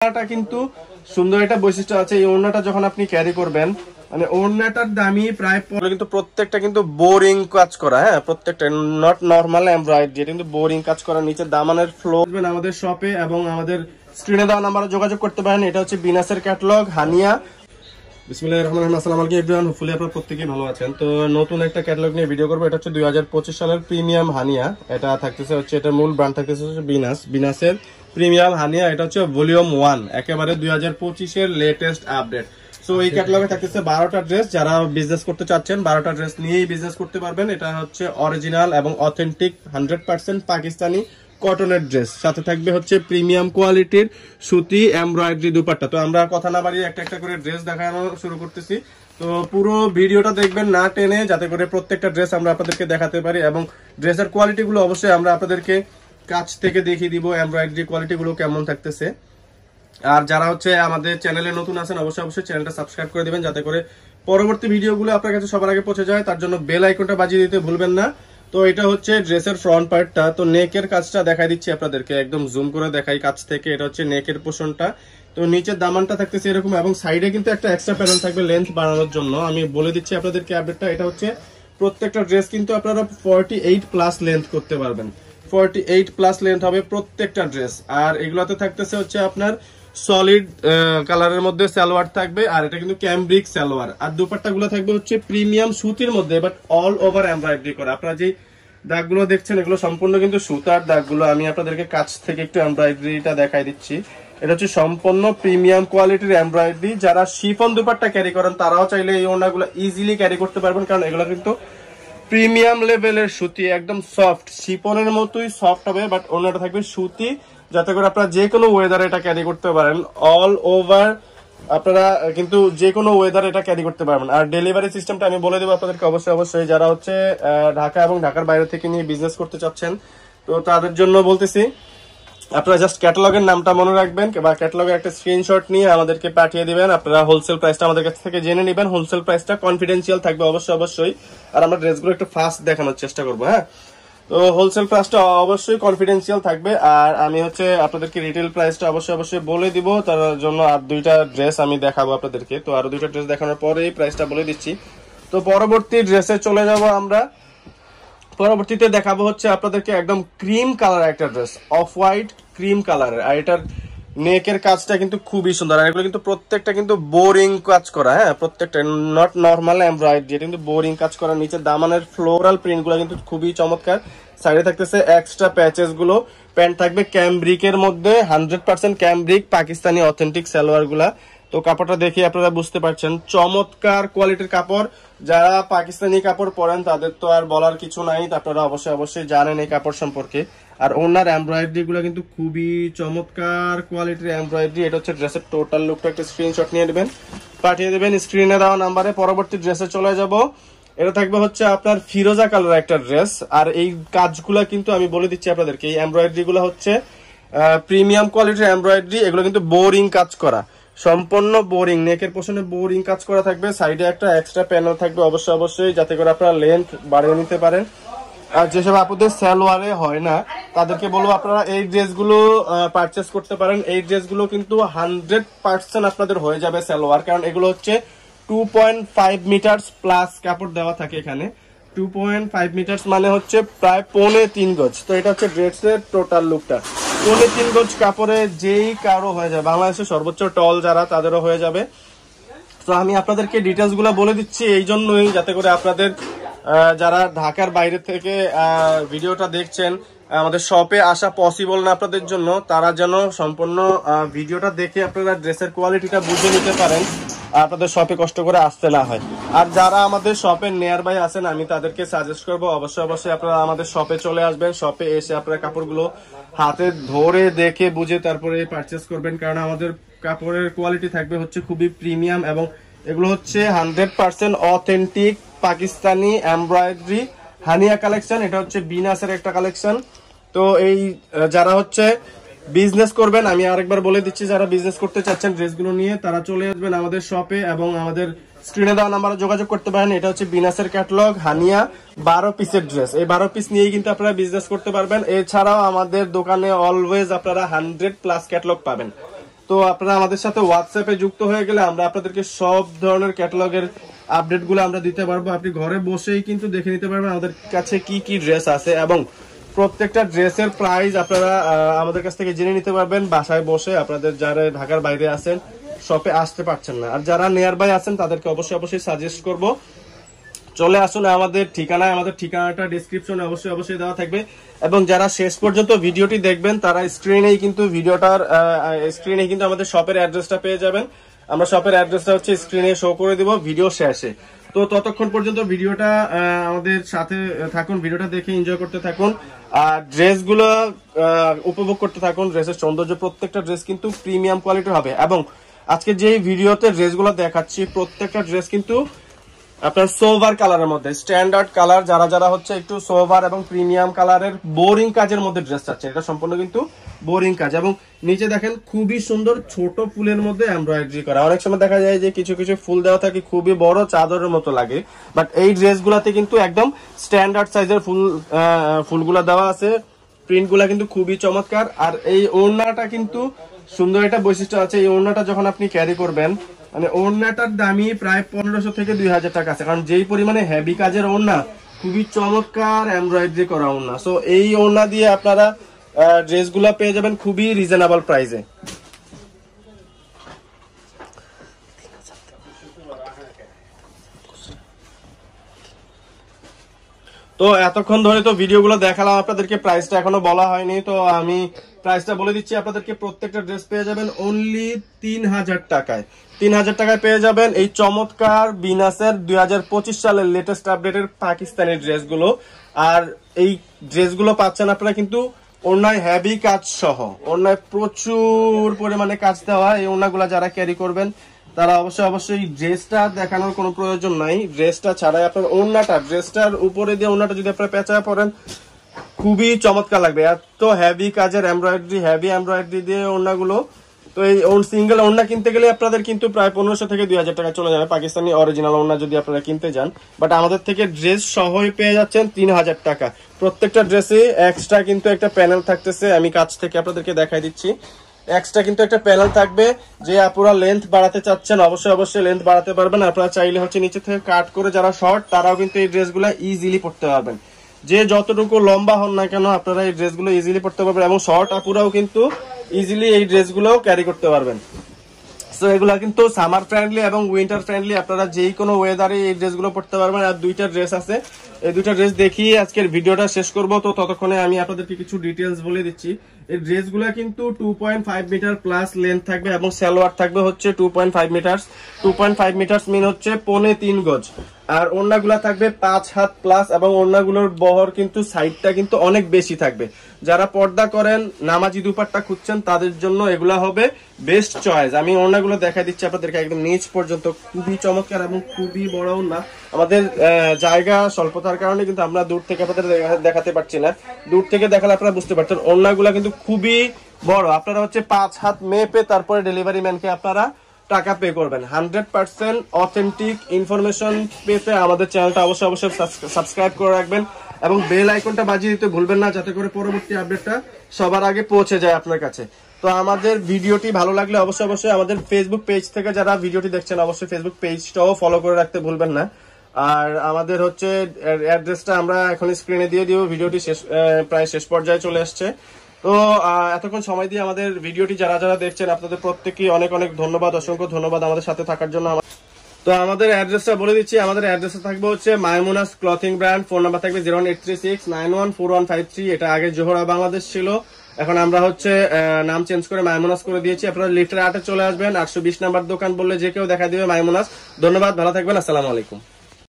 ওড়নাটা কিন্তু সুন্দর একটা বৈশিষ্ট্য আছে। এই ওড়নাটা যখন আপনি ক্যারি করবেন, মানে ওড়নাটার দামই প্রায় কিন্তু প্রত্যেকটা কিন্তু বোরিং কাজ করা, হ্যাঁ প্রত্যেকটা নট নরমাল এমব্রয়ডারি, কিন্তু বোরিং কাজ করা। নিচে দামানের ফ্লো আমাদের শপে এবং আমাদের স্ক্রিনে দেওয়া নাম্বারে যোগাযোগ করতে পারেন। এটা হচ্ছে বিনাসের ক্যাটালগ হানিয়া। বিসমিল্লাহির রহমানির রহিম। আসসালামু আলাইকুম এভরিওয়ান, হোপফুলি আপনারা প্রত্যেকেই ভালো আছেন। তো নতুন একটা ক্যাটালগ নিয়ে ভিডিও করব। এটা হচ্ছে 2025 সালের প্রিমিয়াম হানিয়া। এটা থাকতেছে হচ্ছে, এটা মূল ব্র্যান্ড থাকতেছে হচ্ছে বিনাসের প্রিমিয়াম হানিয়া। এটা হচ্ছে ভলিউম 1, একেবারে 2025 এর লেটেস্ট আপডেট। সো এই ক্যাটালগে থাকতেছে 12টা ড্রেস। যারা বিজনেস করতে চাচ্ছেন 12টা ড্রেস নিয়েই বিজনেস করতে পারবেন। এটা হচ্ছে অরিজিনাল এবং অথেন্টিক 100% পাকিস্তানি কটনের ড্রেস, সাথে থাকবে হচ্ছে প্রিমিয়াম কোয়ালিটির সুতি এমব্রয়ডারি দুপাট্টা। তো আমরা কথা না বাড়িয়ে একটা একটা করে ড্রেস দেখানো শুরু করতেছি। তো পুরো ভিডিওটা দেখবেন না টেনে, যাতে করে প্রত্যেকটা ড্রেস আমরা আপনাদেরকে দেখাতে পারি এবং ড্রেসের কোয়ালিটি গুলো অবশ্যই আমরা আপনাদেরকে কাছ থেকে দেখিয়ে দিব, এমব্রয়ডারি কোয়ালিটি গুলো কেমন থাকতেছে। আর যারা হচ্ছে আমাদের চ্যানেলে নতুন আছেন অবশ্যই চ্যানেলটা সাবস্ক্রাইব করে দিবেন, যাতে করে পরবর্তী ভিডিওগুলো আপনার কাছে সবার আগে পৌঁছে যায়। তার জন্য বেল আইকনটা বাজিয়ে দিতে ভুলবেন না। তো এটা হচ্ছে ড্রেসের ফ্রন্ট পার্টটা। তো নেকের কাজটা দেখাই দিচ্ছি আপনাদেরকে, একদম জুম করে দেখাই কাছ থেকে। এটা হচ্ছে নেকের পোর্শনটা। তো নিচের দামানটা থাকতেছে এরকম এবং সাইডে কিন্তু একটা এক্সট্রা প্যানেল থাকবে লেন্থ বাড়ানোর জন্য। আমি বলে দিচ্ছি আপনাদেরকে আপডেটটা। এটা হচ্ছে প্রত্যেকটা ড্রেস কিন্তু আপনারা 48 প্লাস লেন্থ করতে পারবেন। 48 প্লাস লেন্থ হবে প্রত্যেকটা ড্রেস। আর এগুলাতে থাকতেছে হচ্ছে আপনার সলিড কালারের মধ্যে সালোয়ার থাকবে, আর এটা কিন্তু ক্যামব্রিক সালোয়ার। আর দুপাট্টা গুলো থাকবে হচ্ছে প্রিমিয়াম সুতির মধ্যে, বাট অল ওভার এমব্রয়ডারি করা। আপনারা যে দাগগুলো দেখছেন এগুলো সম্পূর্ণ কিন্তু সুতার দাগগুলো। আমি আপনাদেরকে কাছ থেকে একটু এমব্রয়ডারিটা দেখাই দিচ্ছি। এটা হচ্ছে সম্পূর্ণ প্রিমিয়াম কোয়ালিটির এমব্রয়ডারি। যারা শিফন দুপাট্টা ক্যারি করেন তারাও চাইলে এই ওড়নাগুলো ইজিলি ক্যারি করতে পারবেন, কারণ এগুলো কিন্তু প্রিমিয়াম লেভেলের সুতি, একদম সফট, শিফনের মতোই সফট হবে, বাট ওড়নাটা থাকবে সুতি, যাতে করে আপনারা যে কোনো ওয়েদারে এটা ক্যারি করতে পারেন। অল ওভার আপনারা কিন্তু যে কোনো ওয়েদারে এটা ক্যারি করতে পারবেন। আর ডেলিভারি সিস্টেমটা আমি বলে দেবো আপনাদেরকে অবশ্যই যারা হচ্ছে ঢাকা এবং ঢাকার বাইরে থেকে নিয়ে বিজনেস করতে চাচ্ছেন, তো তাদের জন্য বলতেছি আপনারা জাস্ট ক্যাটালগের নামটা মনে রাখবেন বা ক্যাটালগের একটা স্ক্রিনশট নিয়ে আমাদেরকে পাঠিয়ে দিবেন। আপনারা হোলসেল প্রাইসটা আমাদের কাছ থেকে জেনে নেবেন। হোলসেল প্রাইসটা কনফিডেন্সিয়াল থাকবে অবশ্যই। আর আমরা ড্রেসগুলো একটু ফাস্ট দেখানোর চেষ্টা করবো, হ্যাঁ। তো হোলসেল প্রাইসটা অবশ্যই কনফিডেন্সিয়াল থাকবে। আর আমি হচ্ছে আপনাদেরকে রিটেল প্রাইসটা অবশ্যই বলে দিব। তার জন্য আর দুইটা ড্রেস আমি দেখাবো আপনাদেরকে। তো আরো দুইটা ড্রেস দেখানোর পরেই প্রাইসটা বলে দিচ্ছি। তো পরবর্তী ড্রেসে চলে যাব আমরা। পরবর্তীতে দেখাবো হচ্ছে আপনাদেরকে একদম ক্রিম কালার একটা ড্রেস, অফ হোয়াইট ক্রিম কালারের। আর এটার নেকের কাজটা কিন্তু খুবই সুন্দর। আর এগুলো কিন্তু প্রত্যেকটা কিন্তু বোরিং কাজ করা, হ্যাঁ প্রত্যেকটা নট নর্মাল এমব্রয়ডারি, এটা কিন্তু বোরিং কাজ করা। নিচে দামানের ফ্লোরাল প্রিন্ট গুলো কিন্তু খুবই চমৎকার। সাইডে থাকতেছে এক্সট্রা প্যাচেস গুলো। প্যান্ট থাকবে ক্যামব্রিকের মধ্যে, 100% ক্যামব্রিক পাকিস্তানি অথেন্টিক সালোয়ার গুলা। তো কাপড়টা দেখে আপনারা বুঝতে পারছেন চমৎকার কোয়ালিটির কাপড়। যারা পাকিস্তানি কাপড় পরেন তাদের তো আর বলার কিছু নাই, আপনারা অবশ্যই জানেন এই কাপড় সম্পর্কে। আর ওনার এমব্রয়ডারি গুলো কিন্তু খুবই চমৎকার কোয়ালিটির এমব্রয়ডারি। এটা হচ্ছে ড্রেসের টোটাল লুকটা একটা স্ক্রিনশট নিয়ে নেবেন, পাঠিয়ে দেবেন স্ক্রিনে দেওয়া নাম্বারে। পরবর্তী ড্রেসে চলে যাব। এটা থাকবে হচ্ছে আপনার ফিরোজা কালার একটা ড্রেস। আর এই কাজগুলা কিন্তু আমি বলে দিচ্ছি আপনাদেরকে, এই এমব্রয়ডারি গুলো হচ্ছে প্রিমিয়াম কোয়ালিটির এমব্রয়ডারি। এগুলো কিন্তু বোরিং কাজ করা, সম্পূর্ণ বোরিং। নেকের পোর্শনে বোরিং কাজ করা থাকবে। সাইডে একটা এক্সট্রা প্যানেল থাকবে অবশ্যই, যাতে করে আপনারা লেন্থ বাড়িয়ে নিতে পারেন। আর যেসব আপুদের সালোয়ারে হয় না তাদেরকে বলবো আপনারা এই ড্রেসগুলো পারচেস করতে পারেন। এই ড্রেসগুলো কিন্তু 100% আপনাদের হয়ে যাবে সালোয়ার, কারণ এগুলো হচ্ছে 2.5 মিটার প্লাস কাপড় দেওয়া থাকে এখানে। 2.5 মিটার মানে হচ্ছে প্রায় 3.25 গজ। তো এটা হচ্ছে ড্রেসের টোটাল লুকটা। 3.25 গজ কাপড়ে যেই কারো হয়ে যাবে, বাংলাদেশের সর্বোচ্চ টল যারা তাদেরও হয়ে যাবে। তো আমি আপনাদেরকে ডিটেলস গুলো বলে দিচ্ছি এই জন্যই, যাতে করে আপনাদের যারা ঢাকার বাইরে থেকে ভিডিওটা দেখছেন, আমাদের শপে আসা পসিবল না আপনাদের জন্য, তারা যেন সম্পূর্ণ ভিডিওটা দেখে আপনারা ড্রেসের কোয়ালিটিটা বুঝে নিতে পারেন, আপনাদের শপে কষ্ট করে আসতে না হয়। আর যারা আমাদের শপের নিয়ার বাই আছেন, আমি তাদেরকে সাজেস্ট করবো অবশ্যই আপনারা আমাদের শপে চলে আসবেন। শপে এসে আপনারা কাপড়গুলো হাতে ধরে দেখে বুঝে তারপরে পারচেস করবেন, কারণ আমাদের কাপড়ের কোয়ালিটি থাকবে হচ্ছে খুবই প্রিমিয়াম এবং এগুলো হচ্ছে 100% authentic Pakistani embroidery Haniya collection. এটা হচ্ছে বিনাসের একটা কালেকশন। তো এই যারা হচ্ছে বিজনেস করবেন, আমি আরেকবার বলে দিচ্ছি, যারা বিজনেস করতে চাচ্ছেন ড্রেসগুলো নিয়ে তারা চলে আসবেন আমাদের শপে এবং আমাদের স্ক্রিনে দেওয়া নাম্বারে যোগাযোগ করতে পারেন। এটা হচ্ছে বিনাসের ক্যাটালগ হানিয়া 12 পিসের ড্রেস। এই 12 পিস নিয়েই কিন্তু আপনারা বিজনেস করতে পারবেন। এছাড়াও আমাদের দোকানে অলওয়েজ আপনারা 100+ ক্যাটালগ পাবেন। তো আপনারা আমাদের সাথে হোয়াটসঅ্যাপে যুক্ত হয়ে গেলে আমরা আপনাদেরকে সব ধরনের ক্যাটালগের আপডেট গুলো আমরা দিতে পারবো। আপনি ঘরে বসেই কিন্তু দেখে নিতে পারবেন আমাদের কাছে কি কি ড্রেস আছে, এবং প্রত্যেকটা ড্রেসের প্রাইস আপনারা আমাদের কাছ থেকে জেনে নিতে পারবেন বাসায় বসে। আপনাদের যারা ঢাকার বাইরে আছেন, শপে আসতে পারছেন না, আর যারা নিয়ার বাই আছেন তাদেরকে অবশ্যই সাজেস্ট করব চলে আসুন আমাদের ঠিকানায়। আমাদের ঠিকানাটা ডেসক্রিপশনে অবশ্যই দেওয়া থাকবে, এবং যারা শেষ পর্যন্ত ভিডিওটি দেখবেন তারা স্ক্রিনেই কিন্তু আমাদের শপের অ্যাড্রেসটা পেয়ে যাবেন। আমরা শপের অ্যাড্রেসটা হচ্ছে স্ক্রিনে শো করে দিব ভিডিও শেষে। তো ততক্ষণ পর্যন্ত ভিডিওটা আমাদের সাথে থাকুন, ভিডিওটা দেখে এনজয় করতে থাকুন, আর ড্রেসগুলো উপভোগ করতে থাকুন। ড্রেসের সৌন্দর্য, প্রত্যেকটা ড্রেস কিন্তু প্রিমিয়াম কোয়ালিটির হবে, এবং আজকে যে ভিডিওতে ড্রেসগুলো দেখাচ্ছি প্রত্যেকটা ড্রেস কিন্তু আপনার সোভার কালারের মধ্যে, স্ট্যান্ডার্ড কালার। যারা হচ্ছে একটু সোভার এবং প্রিমিয়াম কালারের বোরিং কাজের মধ্যে ড্রেস চাচ্ছে, এটা সম্পূর্ণ কিন্তু বোরিং কাজ। এবং নিচে দেখেন খুবই সুন্দর ছোট ফুলের মধ্যে এমব্রয়ডারি করা। অনেক সময় দেখা যায় যে কিছু ফুল দেওয়া থাকে খুবই বড় চাদরের মতো লাগে, বাট এই ড্রেসগুলাতে কিন্তু একদম স্ট্যান্ডার্ড সাইজের ফুলগুলা দেওয়া আছে। প্রিন্টগুলা কিন্তু খুবই চমৎকার। আর এই ওড়নাটা কিন্তু সুন্দর একটা বৈশিষ্ট্য আছে। এই ওড়নাটা যখন আপনি ক্যারি করবেন, মানে ওড়নাটার দামই প্রায় 1500 থেকে 2000 টাকা আছে, কারণ যেই পরিমাণে হেভি কাজের ওড়না, খুবই চমৎকার এমব্রয়ডারি করা ওড়না। সো এই ওড়না দিয়ে আপনারা ড্রেসগুলো পেয়ে যাবেন খুবই রিজনেবল প্রাইসে। তো এতক্ষণ ধরে তো ভিডিওগুলো দেখালাম আপনাদেরকে, প্রাইসটা এখনো বলা হয়নি, তো আমি প্রাইসটা বলে দিচ্ছি আপনাদেরকে। প্রত্যেকটা ড্রেস পেয়ে যাবেন অনলি 3000 টাকায়। 3000 টাকায় পেয়ে যাবেন এই চমৎকার বিনাসের 2025 সালের লেটেস্ট আপডেটের পাকিস্তানি ড্রেসগুলো। আর এই ড্রেসগুলো পাচ্ছেন আপনারা কিন্তু ওড়নায় হেভি কাজ সহ, ওড়নায় প্রচুর পরিমাণে কাজ দেওয়া। এই ওড়নাগুলো যারা ক্যারি করবেন তারা অবশ্যই ড্রেসটা দেখানোর কোনো প্রয়োজন নাই। ড্রেসটা ছাড়াই আপনার ওড়নাটা, ড্রেসটার উপরে দিয়ে ওড়নাটা যদি আপনারা পেঁচায় পরেন খুবই চমৎকার লাগবে। এত হেভি কাজের হেভি এমব্রয়ডারি দিয়ে ওড়নাগুলো। তো এই সিঙ্গেল ওড়না কিনতে গেলে আপনাদের কিন্তু প্রায় 1500 থেকে 2000 টাকা চলে যাবে, পাকিস্তানি অরিজিনাল ওড়না যদি আপনারা কিনতে যান। বাট আমাদের থেকে ড্রেস সহই পেয়ে যাচ্ছেন 3000 টাকা। প্রত্যেকটা ড্রেসে এক্সট্রা কিন্তু একটা প্যানেল থাকতেছে, আমি কাছ থেকে আপনাদেরকে দেখাই দিচ্ছি। এক্সট্রা কিন্তু একটা প্যানেল থাকবে, যে আপনারা লেন্থ বাড়াতে চাচ্ছেন অবশ্যই লেন্থ বাড়াতে পারবেন। আপনারা চাইলে হচ্ছে নিচে থেকে কাট করে যারা শর্ট তারাও কিন্তু এই ড্রেসগুলো ইজিলি পরতে পারবেন। যে যতটুকু লম্বা হন না কেন আপনারা এই ড্রেসগুলো ইজিলি পরতে পারবেন, এবং শর্ট আপুরাও কিন্তু ইজিলি এই ড্রেসগুলো ক্যারি করতে পারবেন। সো এগুলা কিন্তু সামার ফ্রেন্ডলি এবং উইন্টার ফ্রেন্ডলি, আপনারা যেই কোনো ওয়েদারে এই ড্রেসগুলো পরতে পারবেন। আর দুইটা ড্রেস আছে, এই দুইটা ড্রেস দেখিয়ে আজকের ভিডিওটা শেষ করব। তো ততক্ষণে আমি আপনাদেরকে কিছু ডিটেলস বলে দিচ্ছি। এই ড্রেসগুলো কিন্তু 2.5 মিটার প্লাস লেন্থ থাকবে, এবং সালোয়ার থাকবে হচ্ছে 2.5 মিটার। 2.5 মিটার মিন হচ্ছে 3.25 গজ। আর ওড়নাগুলা থাকবে 5 হাত প্লাস, এবং ওড়নাগুলোর বহর কিন্তু সাইডটা কিন্তু অনেক বেশি থাকবে। যারা পর্দা করেন, নামাজি দুপাট্টা খুঁজছেন, তাদের জন্য এগুলা হবে বেস্ট চয়েস। আমি ওড়নাগুলো দেখা দিচ্ছি আপনাদেরকে একদম নিচ পর্যন্ত, খুবই চমৎকার এবং খুবই বড় ওড়না। আমাদের জায়গা স্বল্পতার কারণে কিন্তু আমরা দূর থেকে আপনাদের দেখাতে পারছি না, দূর থেকে দেখালে আপনারা বুঝতে পারছেন ওড়নাগুলা কিন্তু খুবই বড়। আপনারা হচ্ছে 5 হাত মেপে তারপরে ডেলিভারি ম্যানকে আপনারা টাকা পে করবেন। 100% অথেন্টিক ইনফরমেশন পেতে আমাদের চ্যানেলটা অবশ্যই সাবস্ক্রাইব করে রাখবেন, এবং বেল আইকনটা বাজিয়ে দিতে ভুলবেন না, যাতে করে পরবর্তী আপডেটটা সবার আগে পৌঁছে যায় আপনার কাছে। তো আমাদের ভিডিওটি ভালো লাগলে অবশ্যই আমাদের ফেসবুক পেজ থেকে যারা ভিডিওটি দেখছেন অবশ্যই ফেসবুক পেজটাও ফলো করে রাখতে ভুলবেন না। আর আমাদের হচ্ছে অ্যাড্রেসটা আমরা এখন স্ক্রিনে দিয়ে দিব। ভিডিওটি প্রায় শেষ পর্যায়ে চলে আসছে। তো এতক্ষণ সময় দিয়ে আমাদের ভিডিওটি যারা দেখছেন আপনাদের প্রত্যেককে অনেক ধন্যবাদ, অসংখ্য ধন্যবাদ আমাদের সাথে থাকার জন্য। তো আমাদের অ্যাড্রেসটা বলে দিচ্ছি। আমাদের অ্যাড্রেসটা থাকবে হচ্ছে মাইমুনাস ক্লথিং ব্র্যান্ড। ফোন নাম্বার থাকবে 08369141153। এটা আগে জোহরা বাংলাদেশ ছিল, এখন আমরা হচ্ছে নাম চেঞ্জ করে মাইমুনাস করে দিয়েছি। আপনারা লিফটের 8-এ চলে আসবেন, 820 নাম্বার দোকান বললে যে কেউ দেখা দিবে মাইমুনাস। ধন্যবাদ, ভালো থাকবেন, আসসালামু আলাইকুম।